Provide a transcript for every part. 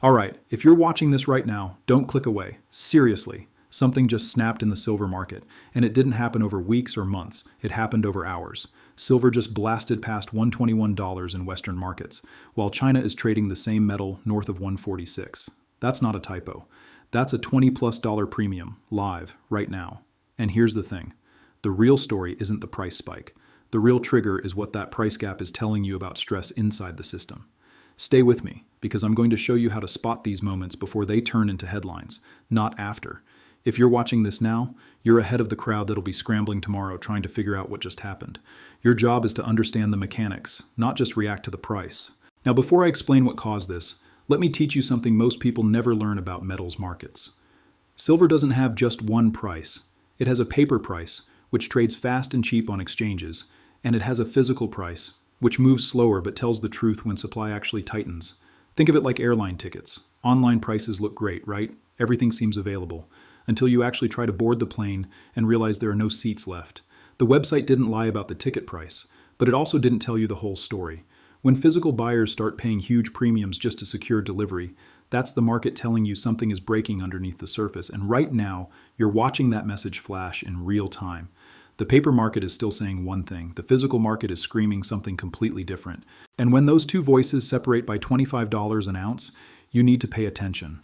All right, if you're watching this right now, don't click away. Seriously, something just snapped in the silver market, and it didn't happen over weeks or months. It happened over hours. Silver just blasted past $121 in Western markets, while China is trading the same metal north of 146. That's not a typo. That's a $20+ premium, live, right now. And here's the thing. The real story isn't the price spike. The real trigger is what that price gap is telling you about stress inside the system. Stay with me, because I'm going to show you how to spot these moments before they turn into headlines, not after. If you're watching this now, you're ahead of the crowd that'll be scrambling tomorrow trying to figure out what just happened. Your job is to understand the mechanics, not just react to the price. Now, before I explain what caused this, let me teach you something most people never learn about metals markets. Silver doesn't have just one price. It has a paper price, which trades fast and cheap on exchanges, and it has a physical price, which moves slower but tells the truth when supply actually tightens. Think of it like airline tickets. Online prices look great, right? Everything seems available, until you actually try to board the plane and realize there are no seats left. The website didn't lie about the ticket price, but it also didn't tell you the whole story. When physical buyers start paying huge premiums just to secure delivery, that's the market telling you something is breaking underneath the surface, and right now, you're watching that message flash in real time. The paper market is still saying one thing, the physical market is screaming something completely different. And when those two voices separate by $25 an ounce, you need to pay attention.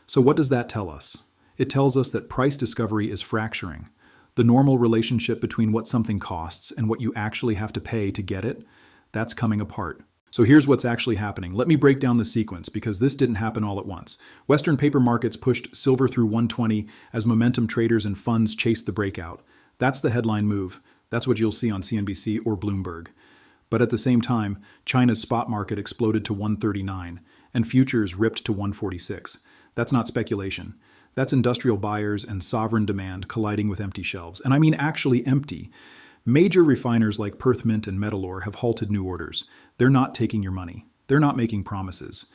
So what does that tell us? It tells us that price discovery is fracturing. The normal relationship between what something costs and what you actually have to pay to get it, that's coming apart. So here's what's actually happening. Let me break down the sequence, because this didn't happen all at once. Western paper markets pushed silver through 120 as momentum traders and funds chased the breakout. That's the headline move. That's what you'll see on CNBC or Bloomberg. But at the same time, China's spot market exploded to 139, and futures ripped to 146. That's not speculation. That's industrial buyers and sovereign demand colliding with empty shelves. And I mean actually empty. Major refiners like Perth Mint and Metalor have halted new orders. They're not taking your money. They're not making promises.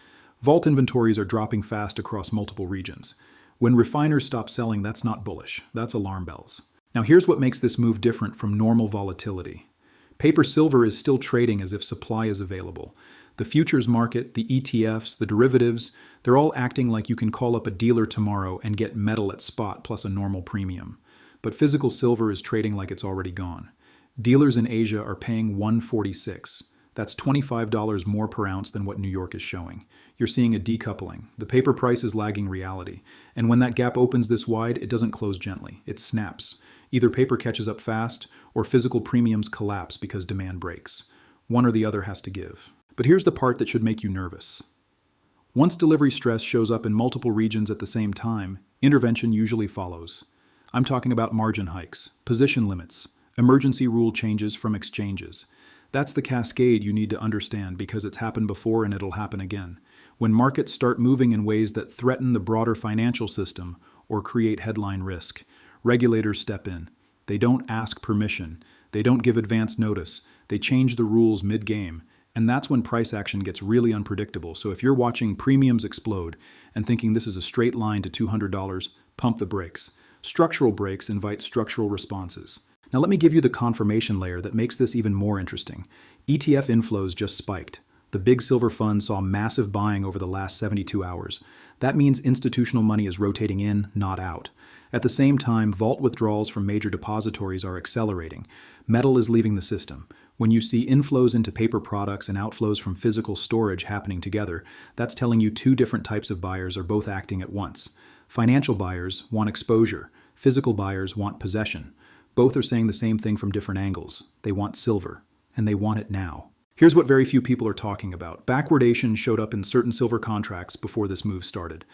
Vault inventories are dropping fast across multiple regions. When refiners stop selling, that's not bullish. That's alarm bells. Now here's what makes this move different from normal volatility. Paper silver is still trading as if supply is available. The futures market, the ETFs, the derivatives, they're all acting like you can call up a dealer tomorrow and get metal at spot plus a normal premium. But physical silver is trading like it's already gone. Dealers in Asia are paying $146. That's $25 more per ounce than what New York is showing. You're seeing a decoupling. The paper price is lagging reality. And when that gap opens this wide, it doesn't close gently. It snaps. Either paper catches up fast, or physical premiums collapse because demand breaks. One or the other has to give. But here's the part that should make you nervous. Once delivery stress shows up in multiple regions at the same time, intervention usually follows. I'm talking about margin hikes, position limits, emergency rule changes from exchanges. That's the cascade you need to understand, because it's happened before and it'll happen again. When markets start moving in ways that threaten the broader financial system or create headline risk, regulators step in. They don't ask permission. They don't give advance notice. They change the rules mid-game. And that's when price action gets really unpredictable. So if you're watching premiums explode and thinking this is a straight line to $200, pump the brakes. Structural breaks invite structural responses. Now let me give you the confirmation layer that makes this even more interesting. ETF inflows just spiked. The big silver fund saw massive buying over the last 72 hours. That means institutional money is rotating in, not out. At the same time, vault withdrawals from major depositories are accelerating. Metal is leaving the system. When you see inflows into paper products and outflows from physical storage happening together, that's telling you two different types of buyers are both acting at once. Financial buyers want exposure. Physical buyers want possession. Both are saying the same thing from different angles. They want silver, and they want it now. Here's what very few people are talking about. Backwardation showed up in certain silver contracts before this move started.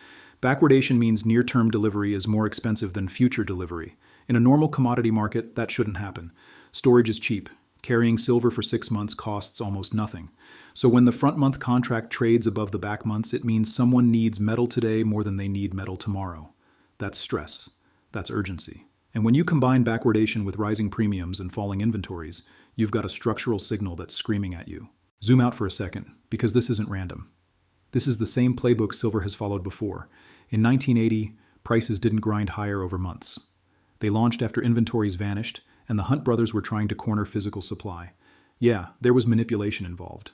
Backwardation means near-term delivery is more expensive than future delivery. In a normal commodity market, that shouldn't happen. Storage is cheap. Carrying silver for 6 months costs almost nothing. So when the front month contract trades above the back months, it means someone needs metal today more than they need metal tomorrow. That's stress. That's urgency. And when you combine backwardation with rising premiums and falling inventories, you've got a structural signal that's screaming at you. Zoom out for a second, because this isn't random. This is the same playbook silver has followed before. In 1980, prices didn't grind higher over months. They launched after inventories vanished, and the Hunt brothers were trying to corner physical supply. Yeah, there was manipulation involved.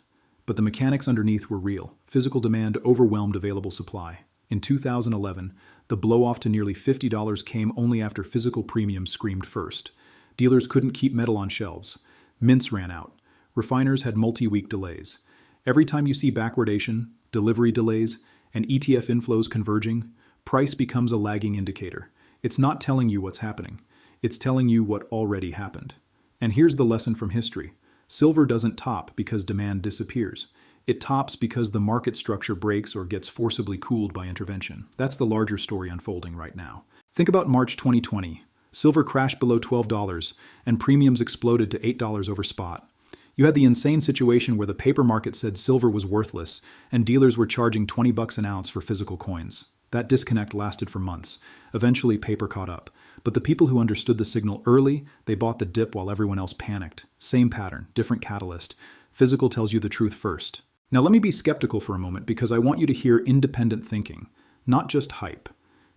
but the mechanics underneath were real. Physical demand overwhelmed available supply. In 2011, the blow-off to nearly $50 came only after physical premiums screamed first. Dealers couldn't keep metal on shelves. Mints ran out. Refiners had multi-week delays. Every time you see backwardation, delivery delays, and ETF inflows converging, price becomes a lagging indicator. It's not telling you what's happening. It's telling you what already happened. And here's the lesson from history. Silver doesn't top because demand disappears. It tops because the market structure breaks or gets forcibly cooled by intervention. That's the larger story unfolding right now. Think about March 2020. Silver crashed below $12 and premiums exploded to $8 over spot. You had the insane situation where the paper market said silver was worthless and dealers were charging $20 an ounce for physical coins. That disconnect lasted for months. Eventually, paper caught up. But the people who understood the signal early, they bought the dip while everyone else panicked. Same pattern, different catalyst. Physical tells you the truth first. Now let me be skeptical for a moment because I want you to hear independent thinking, not just hype.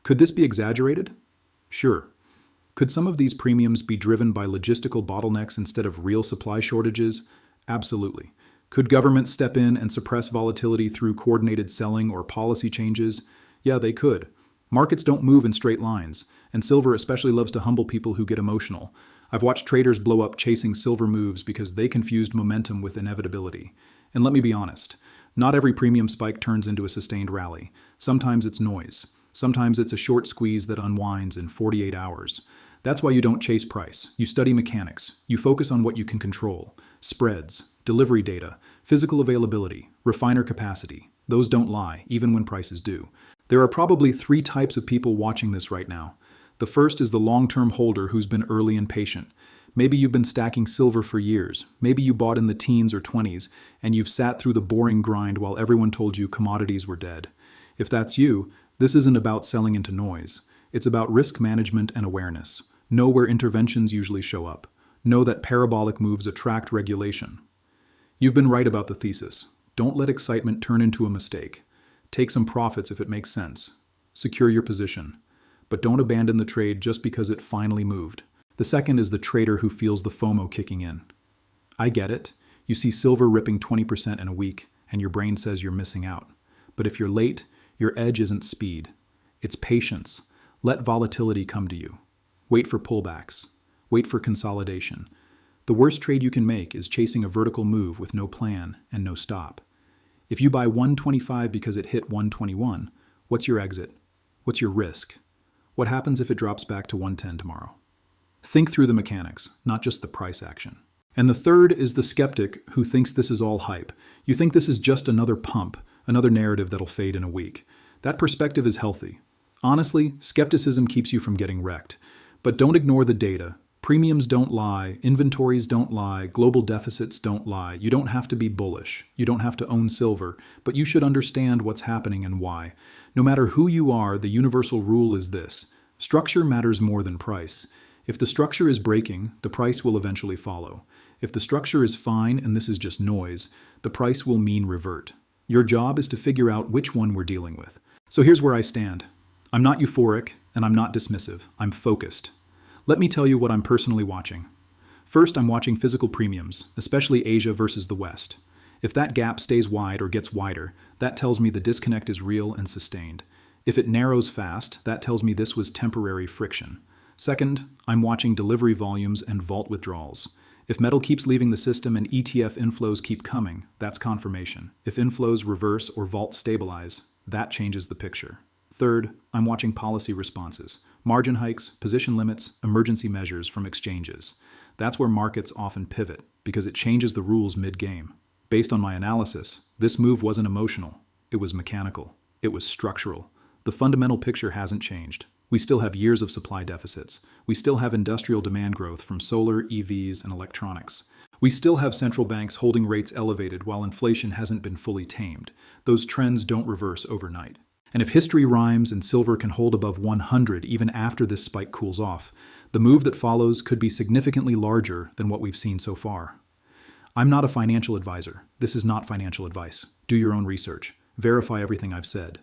Could this be exaggerated? Sure. Could some of these premiums be driven by logistical bottlenecks instead of real supply shortages? Absolutely. Could governments step in and suppress volatility through coordinated selling or policy changes? Yeah, they could. Markets don't move in straight lines, and silver especially loves to humble people who get emotional. I've watched traders blow up chasing silver moves because they confused momentum with inevitability. And let me be honest, not every premium spike turns into a sustained rally. Sometimes it's noise. Sometimes it's a short squeeze that unwinds in 48 hours. That's why you don't chase price. You study mechanics. You focus on what you can control. Spreads, delivery data, physical availability, refiner capacity. Those don't lie, even when prices do. There are probably 3 types of people watching this right now. The first is the long-term holder who's been early and patient. Maybe you've been stacking silver for years. Maybe you bought in the teens or 20s, and you've sat through the boring grind while everyone told you commodities were dead. If that's you, this isn't about selling into noise. It's about risk management and awareness. Know where interventions usually show up. Know that parabolic moves attract regulation. You've been right about the thesis. Don't let excitement turn into a mistake. Take some profits if it makes sense. Secure your position. But don't abandon the trade just because it finally moved. The second is the trader who feels the FOMO kicking in. I get it. You see silver ripping 20% in a week, and your brain says you're missing out. But if you're late, your edge isn't speed. It's patience. Let volatility come to you. Wait for pullbacks. Wait for consolidation. The worst trade you can make is chasing a vertical move with no plan and no stop. If you buy 125 because it hit 121, what's your exit? What's your risk? What happens if it drops back to 110 tomorrow? Think through the mechanics, not just the price action. And the third is the skeptic who thinks this is all hype. You think this is just another pump, another narrative that'll fade in a week. That perspective is healthy. Honestly, skepticism keeps you from getting wrecked. But don't ignore the data. Premiums don't lie, inventories don't lie, global deficits don't lie. You don't have to be bullish. You don't have to own silver, but you should understand what's happening and why. No matter who you are, the universal rule is this: structure matters more than price. If the structure is breaking, the price will eventually follow. If the structure is fine and this is just noise, the price will mean revert. Your job is to figure out which one we're dealing with. So here's where I stand. I'm not euphoric and I'm not dismissive. I'm focused. Let me tell you what I'm personally watching. First, I'm watching physical premiums, especially Asia versus the West. If that gap stays wide or gets wider, that tells me the disconnect is real and sustained. If it narrows fast, that tells me this was temporary friction. Second, I'm watching delivery volumes and vault withdrawals. If metal keeps leaving the system and ETF inflows keep coming, that's confirmation. If inflows reverse or vault stabilize, that changes the picture. Third, I'm watching policy responses. Margin hikes, position limits, emergency measures from exchanges. That's where markets often pivot, because it changes the rules mid-game. Based on my analysis, this move wasn't emotional. It was mechanical. It was structural. The fundamental picture hasn't changed. We still have years of supply deficits. We still have industrial demand growth from solar, EVs, and electronics. We still have central banks holding rates elevated while inflation hasn't been fully tamed. Those trends don't reverse overnight. And if history rhymes and silver can hold above 100 even after this spike cools off, the move that follows could be significantly larger than what we've seen so far. I'm not a financial advisor. This is not financial advice. Do your own research. Verify everything I've said.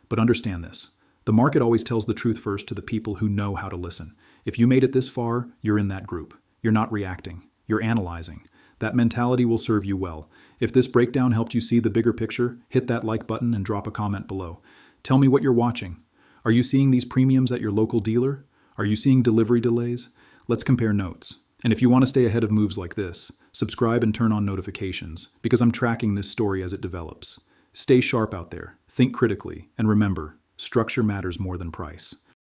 But understand this. The market always tells the truth first to the people who know how to listen. If you made it this far, you're in that group. You're not reacting. You're analyzing. That mentality will serve you well. If this breakdown helped you see the bigger picture, hit that like button and drop a comment below. Tell me what you're watching. Are you seeing these premiums at your local dealer? Are you seeing delivery delays? Let's compare notes. And if you want to stay ahead of moves like this, subscribe and turn on notifications, because I'm tracking this story as it develops. Stay sharp out there, think critically, and remember, structure matters more than price.